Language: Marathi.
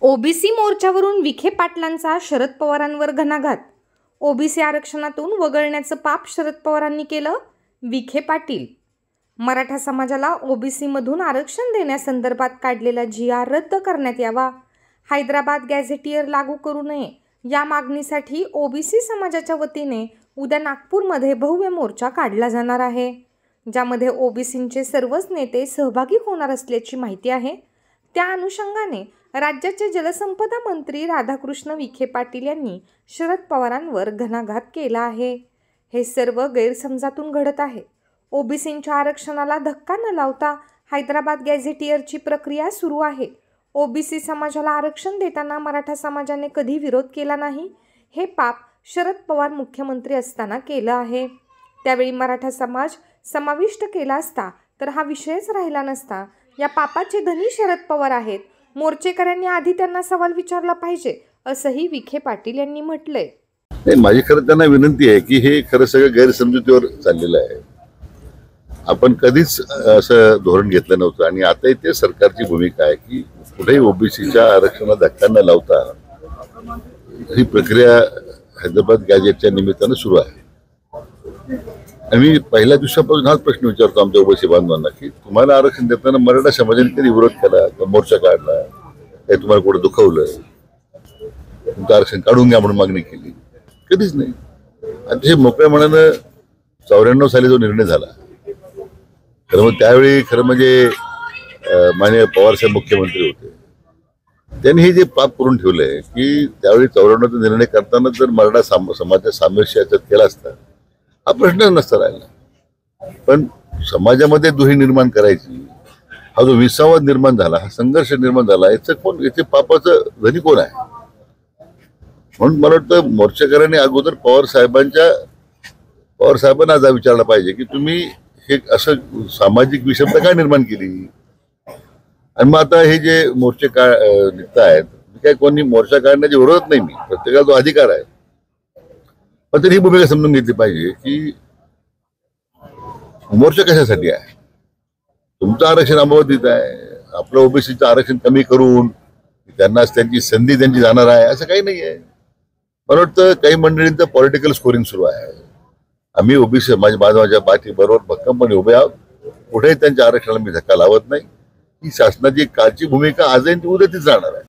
ओबीसी मोर्चावरून विखे पाटलांचा शरद पवारांवर घणाघात. ओबीसी आरक्षणातून वगळण्याचं पाप शरद पवारांनी केलं. विखे पाटील. मराठा समाजाला ओबीसीमधून आरक्षण देण्यासंदर्भात काढलेला जी.आर. रद्द करण्यात यावा. हैदराबाद गॅझेटियर लागू करू नये या मागणीसाठी ओबीसी समाजाच्या वतीने उद्या नागपूरमध्ये भव्य मोर्चा काढला जाणार आहे, ज्यामध्ये ओबीसींचे सर्वच नेते सहभागी होणार असल्याची माहिती आहे. त्या अनुषंगाने राज्याचे जलसंपदा मंत्री राधाकृष्ण विखे पाटील यांनी शरद पवारांवर घणाघात केला आहे. हे सर्व गैरसमजातून घडत आहे. ओबीसींच्या आरक्षणाला धक्का न लावता हैदराबाद गॅझेटियरची प्रक्रिया सुरू आहे. ओबीसी समाजाला आरक्षण देताना मराठा समाजाने कधी विरोध केला नाही. हे पाप शरद पवार मुख्यमंत्री असताना केलं आहे. त्यावेळी मराठा समाज समाविष्ट केला असता तर हा विषयच राहिला नसता. या पापाचे धनी शरद पवार आहेत. मोर्चेकऱ्यांनी आधी त्यांना सवाल विचारला पाहिजे, असंही विखे पाटील यांनी म्हटलंय. माझी खरं त्यांना विनंती आहे की हे खरं सगळं गैरसमजुतीवर चाललेलं आहे. आपण कधीच असं धोरण घेतलं नव्हतं आणि आता ते सरकारची भूमिका आहे की कुठेही ओबीसीच्या आरक्षणाला धक्का न लावता ही प्रक्रिया हैदराबाद गॅजेटच्या निमित्तानं सुरू आहे. आम्ही पहिल्या दिवसापासून हाच प्रश्न विचारतो आमच्या ओबीसी बांधवांना की तुम्हाला आरक्षण देताना मराठा समाजाने कधी विरोध केला का, मोर्चा काढला, काही तुम्हाला कुठं दुखवलं, तुमचं आरक्षण काढून घ्या म्हणून मागणी केली? कधीच नाही. अतिशय मोकळ्या मनानं 94 साली जो निर्णय झाला, खरं मग त्यावेळी खरं म्हणजे माननीय पवारसाहेब मुख्यमंत्री होते, त्यांनी हे जे पाप करून ठेवलंय की त्यावेळी 94चा निर्णय करताना जर मराठा समाजाचा सामरस्य याच्यात केला असता हा प्रश्न नसता राहिला. पण समाजामध्ये दुही निर्माण करायची, हा जो विसावाद निर्माण झाला, हा संघर्ष निर्माण झाला, याचं कोण, याचे पापाचं धनी कोण आहे? म्हणून मला वाटतं मोर्चेकऱ्यांनी अगोदर पवार साहेबांना आज विचारलं पाहिजे की तुम्ही हे असं सामाजिक विषमता काय निर्माण केली. आणि मग आता हे जे मोर्चे निघत आहेत, काय कोणी मोर्चा काढण्याच्या विरोधात नाही, मी प्रत्येकाला तो अधिकार आहे, पण तरी ही भूमिका समजून घेतली पाहिजे की मोर्चा कशासाठी आहे. तुमचं आरक्षण अंबावतीत आहे, आपलं ओबीसीचं आरक्षण कमी करून त्यांना त्यांची संधी त्यांची जाणार आहे असं काही नाही आहे. मला वाटतं काही मंडळींचं पॉलिटिकल स्कोरिंग सुरू आहे. आम्ही ओबीसी माझ्या पाठी बरोबर भक्कमपणे उभे आहोत. कुठेही त्यांच्या आरक्षणाला मी धक्का लावत नाही. ही शासनाची कालची भूमिका आजही उद्या तीच राहणार आहे.